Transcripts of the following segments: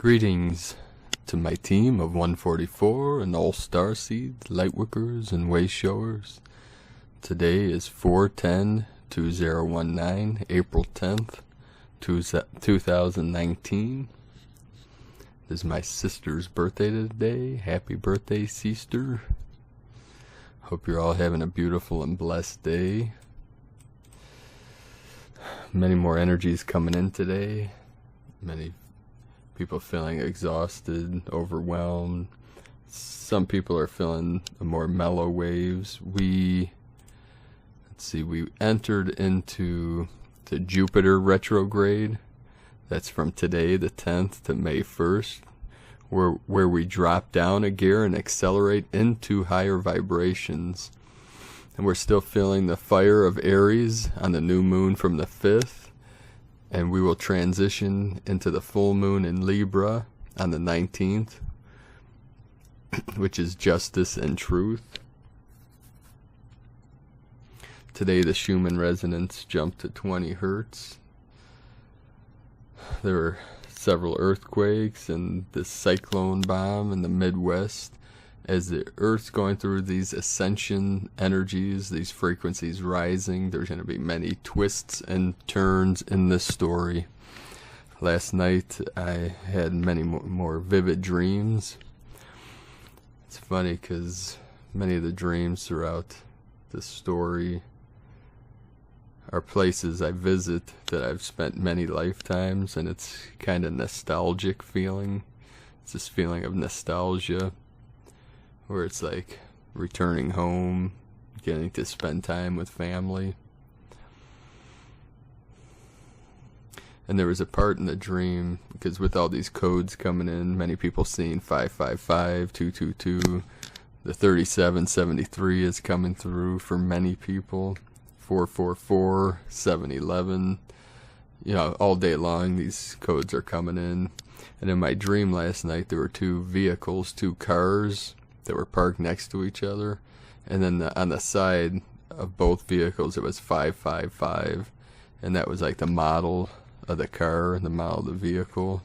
Greetings to my team of 144 and all Starseed, Lightworkers, and Wayshowers. Today is 4/10/2019, April 10th, 2019. This is my sister's birthday today. Happy birthday, sister. Hope you're all having a beautiful and blessed day. Many more energies coming in today. Many people feeling exhausted, overwhelmed. Some people are feeling the more mellow waves. We entered into the Jupiter retrograde. That's from today, the 10th, to May 1st, where we drop down a gear and accelerate into higher vibrations. And we're still feeling the fire of Aries on the new moon from the 5th. And we will transition into the full moon in Libra on the 19th, which is justice and truth. Today the Schumann resonance jumped to 20 hertz. There were several earthquakes and this cyclone bomb in the Midwest. As the Earth's going through these ascension energies, these frequencies rising, there's going to be many twists and turns in this story. Last night I had many more vivid dreams. It's funny because many of the dreams throughout this story are places I visit that I've spent many lifetimes, and it's kind of nostalgic feeling. It's this feeling of nostalgia, where it's like returning home, getting to spend time with family. And there was a part in the dream, because with all these codes coming in, many people seeing 555, 222, the 3773 is coming through for many people, 444, 711, all day long these codes are coming in. And in my dream last night, there were two vehicles, two cars, that were parked next to each other, and then on the side of both vehicles it was 555, and that was like the model of the car and the model of the vehicle.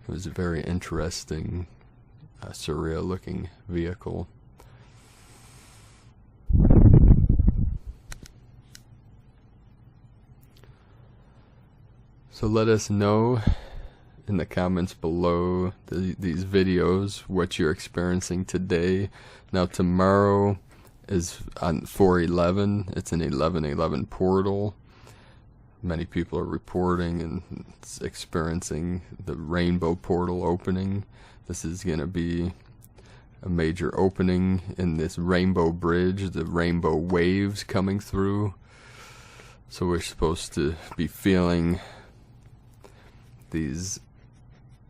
It was a very interesting, surreal looking vehicle. So let us know in the comments below these videos what you're experiencing today. Now tomorrow is on 4/11. It's an 11/11 portal. Many people are reporting and experiencing the rainbow portal opening. This is going to be a major opening in this rainbow bridge, the rainbow waves coming through. So we're supposed to be feeling these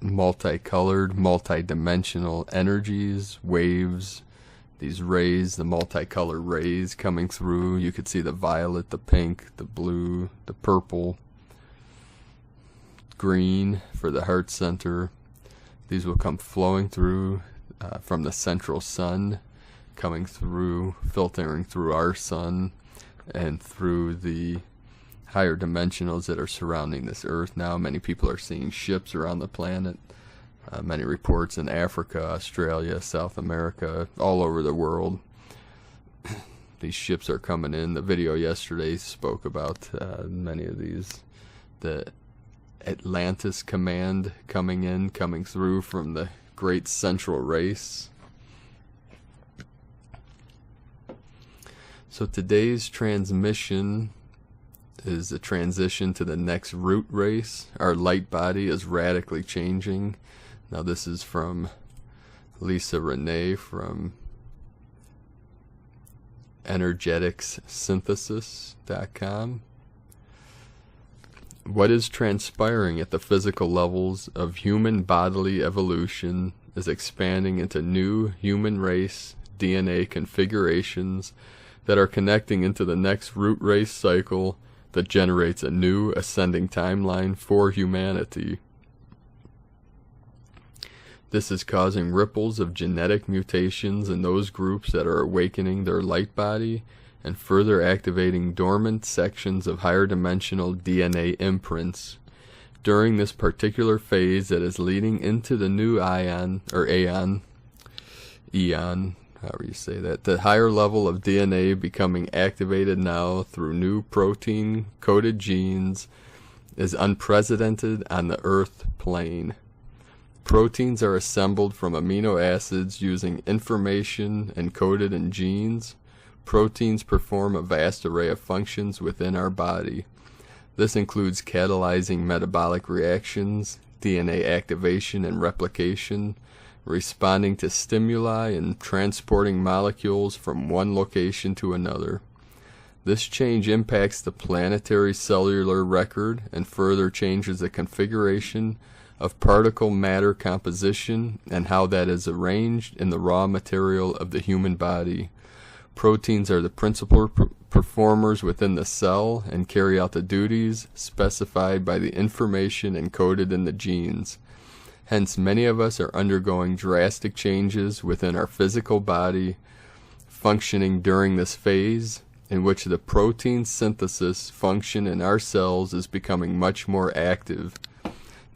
multicolored, multi-dimensional energies, waves, these rays, the multicolored rays coming through. You could see the violet, the pink, the blue, the purple, green for the heart center. These will come flowing through from the central sun, coming through, filtering through our sun, and through the higher dimensionals that are surrounding this earth now. Many people are seeing ships around the planet. Many reports in Africa, Australia, South America, all over the world. These ships are coming in. The video yesterday spoke about many of these. The Atlantis command coming through from the great central race. So today's transmission is a transition to the next root race. Our light body is radically changing. Now this is from Lisa Renee from energeticssynthesis.com. What is transpiring at the physical levels of human bodily evolution is expanding into new human race DNA configurations that are connecting into the next root race cycle that generates a new ascending timeline for humanity. This is causing ripples of genetic mutations in those groups that are awakening their light body and further activating dormant sections of higher dimensional DNA imprints, During this particular phase that is leading into the new eon, however you say that, the higher level of DNA becoming activated now through new protein-coded genes is unprecedented on the Earth plane. Proteins are assembled from amino acids using information encoded in genes. Proteins perform a vast array of functions within our body. This includes catalyzing metabolic reactions, DNA activation and replication, responding to stimuli, and transporting molecules from one location to another. This change impacts the planetary cellular record and further changes the configuration of particle matter composition and how that is arranged in the raw material of the human body. Proteins are the principal performers within the cell and carry out the duties specified by the information encoded in the genes. Hence, many of us are undergoing drastic changes within our physical body, functioning during this phase in which the protein synthesis function in our cells is becoming much more active.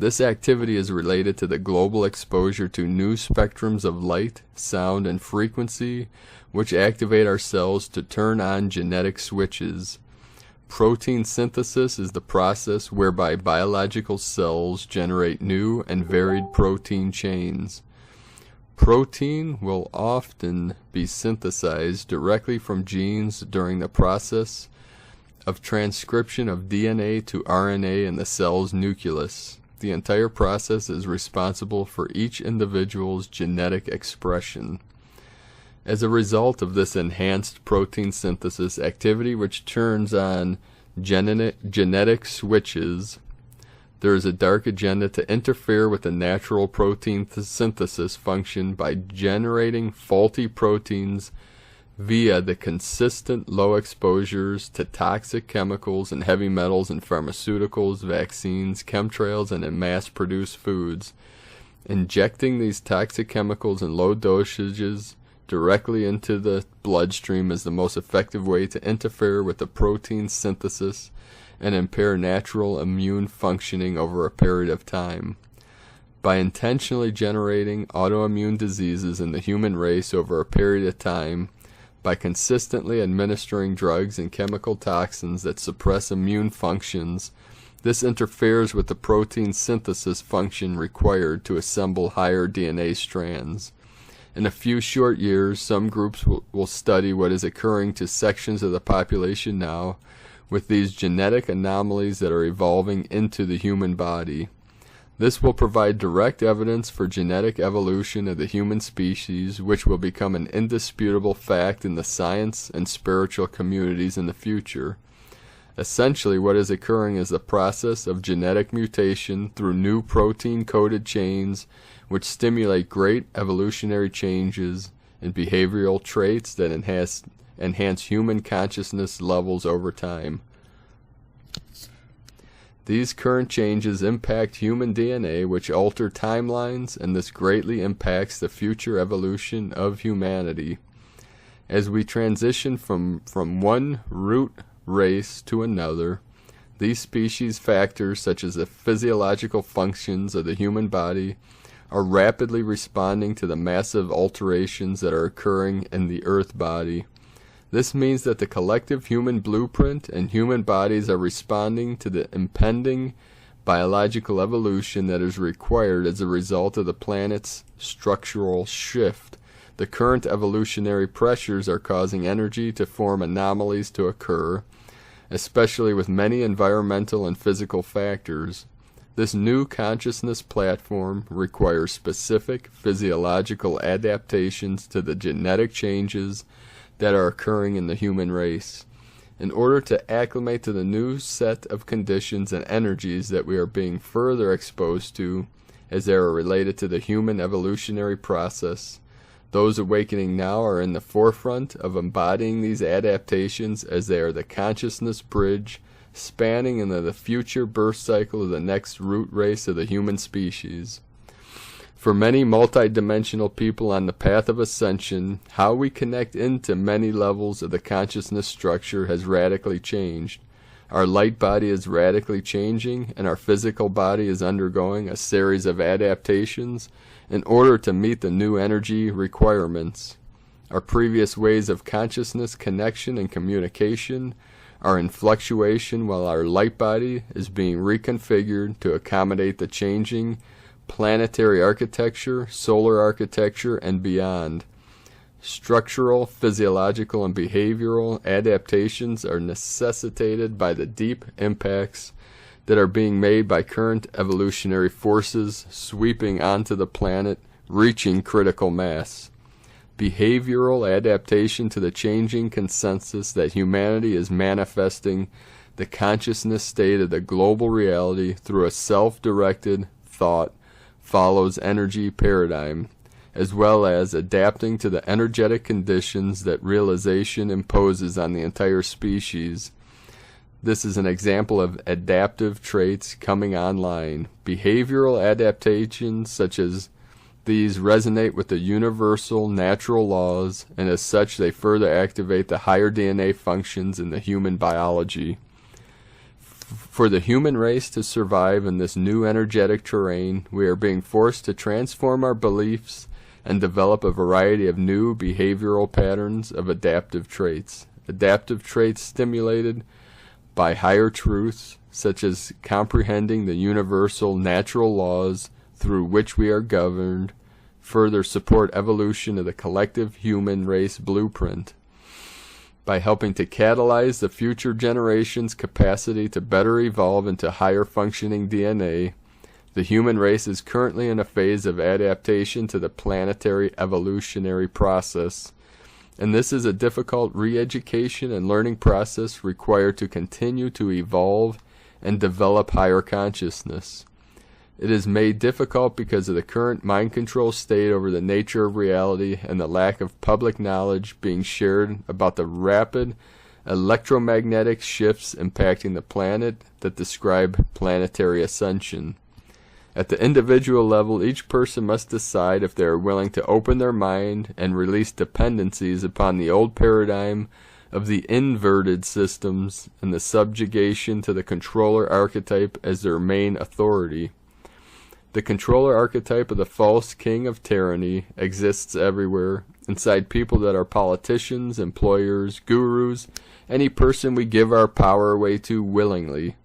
This activity is related to the global exposure to new spectrums of light, sound, and frequency, which activate our cells to turn on genetic switches. Protein synthesis is the process whereby biological cells generate new and varied protein chains. Protein will often be synthesized directly from genes during the process of transcription of DNA to RNA in the cell's nucleus. The entire process is responsible for each individual's genetic expression. As a result of this enhanced protein synthesis activity, which turns on genetic switches, there is a dark agenda to interfere with the natural protein synthesis function by generating faulty proteins via the consistent low exposures to toxic chemicals and heavy metals in pharmaceuticals, vaccines, chemtrails, and in mass-produced foods. Injecting these toxic chemicals in low dosages directly into the bloodstream is the most effective way to interfere with the protein synthesis and impair natural immune functioning over a period of time. By intentionally generating autoimmune diseases in the human race over a period of time, by consistently administering drugs and chemical toxins that suppress immune functions, this interferes with the protein synthesis function required to assemble higher DNA strands. In a few short years, some groups will study what is occurring to sections of the population now with these genetic anomalies that are evolving into the human body. This will provide direct evidence for genetic evolution of the human species, which will become an indisputable fact in the science and spiritual communities in the future. Essentially, what is occurring is the process of genetic mutation through new protein-coded chains which stimulate great evolutionary changes in behavioral traits that enhance human consciousness levels over time. These current changes impact human DNA, which alter timelines, and this greatly impacts the future evolution of humanity. As we transition from one root race to another, these species factors, such as the physiological functions of the human body, are rapidly responding to the massive alterations that are occurring in the Earth body. This means that the collective human blueprint and human bodies are responding to the impending biological evolution that is required as a result of the planet's structural shift. The current evolutionary pressures are causing energy to form anomalies to occur, especially with many environmental and physical factors. This new consciousness platform requires specific physiological adaptations to the genetic changes that are occurring in the human race. In order to acclimate to the new set of conditions and energies that we are being further exposed to as they are related to the human evolutionary process, those awakening now are in the forefront of embodying these adaptations as they are the consciousness bridge spanning into the future birth cycle of the next root race of the human species. For many multidimensional people on the path of ascension, how we connect into many levels of the consciousness structure has radically changed. Our light body is radically changing, and our physical body is undergoing a series of adaptations in order to meet the new energy requirements. Our previous ways of consciousness, connection, and communication are in fluctuation, while our light body is being reconfigured to accommodate the changing planetary architecture, solar architecture, and beyond. Structural, physiological, and behavioral adaptations are necessitated by the deep impacts that are being made by current evolutionary forces sweeping onto the planet, reaching critical mass. Behavioral adaptation to the changing consensus that humanity is manifesting the consciousness state of the global reality through a self-directed thought follows energy paradigm, as well as adapting to the energetic conditions that realization imposes on the entire species. This is an example of adaptive traits coming online. Behavioral adaptations such as these resonate with the universal natural laws, and as such they further activate the higher DNA functions in the human biology. For the human race to survive in this new energetic terrain, we are being forced to transform our beliefs and develop a variety of new behavioral patterns of adaptive traits. Adaptive traits stimulated by higher truths, such as comprehending the universal natural laws through which we are governed, further support evolution of the collective human race blueprint. By helping to catalyze the future generation's capacity to better evolve into higher functioning DNA, the human race is currently in a phase of adaptation to the planetary evolutionary process, and this is a difficult re-education and learning process required to continue to evolve and develop higher consciousness. It is made difficult because of the current mind control state over the nature of reality and the lack of public knowledge being shared about the rapid electromagnetic shifts impacting the planet that describe planetary ascension. At the individual level, each person must decide if they are willing to open their mind and release dependencies upon the old paradigm of the inverted systems and the subjugation to the controller archetype as their main authority. The controller archetype of the false king of tyranny exists everywhere, inside people that are politicians, employers, gurus, any person we give our power away to willingly.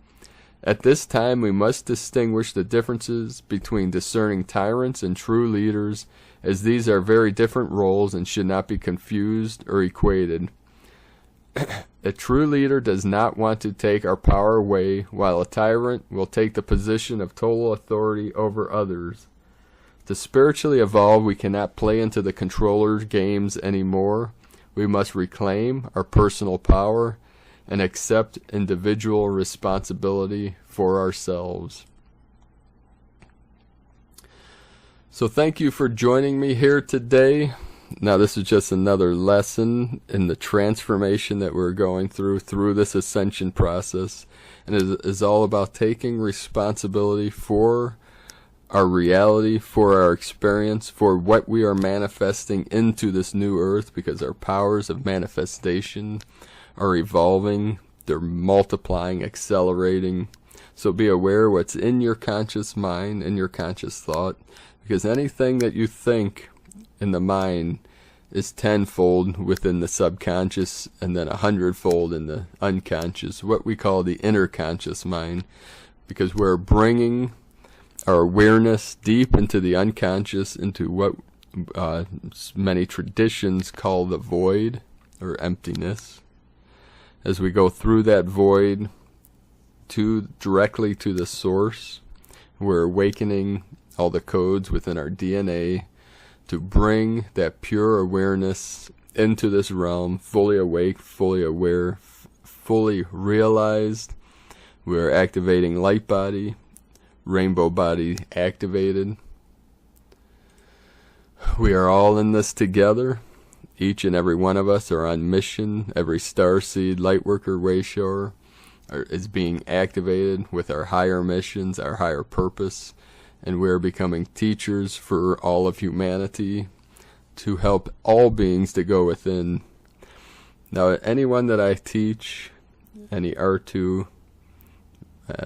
At this time, we must distinguish the differences between discerning tyrants and true leaders, as these are very different roles and should not be confused or equated. A true leader does not want to take our power away, while a tyrant will take the position of total authority over others. To spiritually evolve, we cannot play into the controller's games anymore. We must reclaim our personal power and accept individual responsibility for ourselves. So thank you for joining me here today. Now this is just another lesson in the transformation that we're going through this ascension process, and it is all about taking responsibility for our reality, for our experience, for what we are manifesting into this new earth, because our powers of manifestation are evolving, they're multiplying, accelerating. So be aware what's in your conscious mind, in your conscious thought, because anything that you think in the mind is tenfold within the subconscious and then 100-fold in the unconscious, what we call the inner conscious mind, because we're bringing our awareness deep into the unconscious, into what many traditions call the void or emptiness. As we go through that void directly to the source, we're awakening all the codes within our DNA to bring that pure awareness into this realm, fully awake, fully aware, fully realized. We're activating light body, rainbow body activated. We are all in this together. Each and every one of us are on mission. Every starseed, lightworker, wayshower is being activated with our higher missions, our higher purpose, and we're becoming teachers for all of humanity to help all beings to go within. Now, anyone that I teach any art to,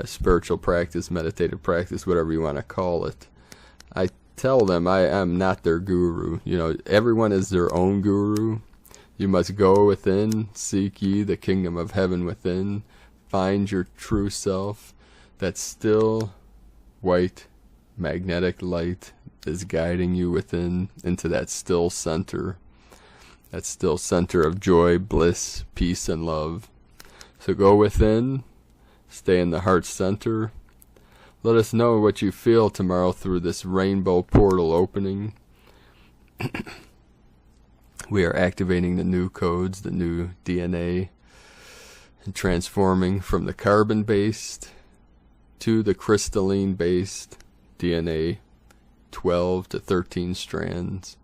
spiritual practice, meditative practice, whatever you want to call it. I tell them I am not their guru. You know, everyone is their own guru. You must go within, seek ye the kingdom of heaven within, find your true self. That still white magnetic light is guiding you within into that still center of joy, bliss, peace, and love. So go within, stay in the heart center. Let us know what you feel tomorrow through this rainbow portal opening. We are activating the new codes, the new DNA, and transforming from the carbon-based to the crystalline-based DNA, 12 to 13 strands.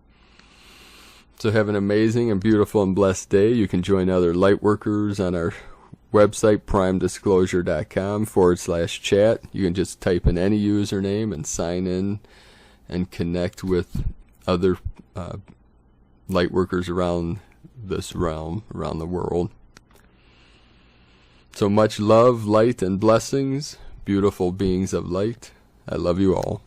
So have an amazing and beautiful and blessed day. You can join other Lightworkers on our website, primedisclosure.com/chat. You can just type in any username and sign in and connect with other Lightworkers around this realm, around the world. So much love, light, and blessings, beautiful beings of light. I love you all.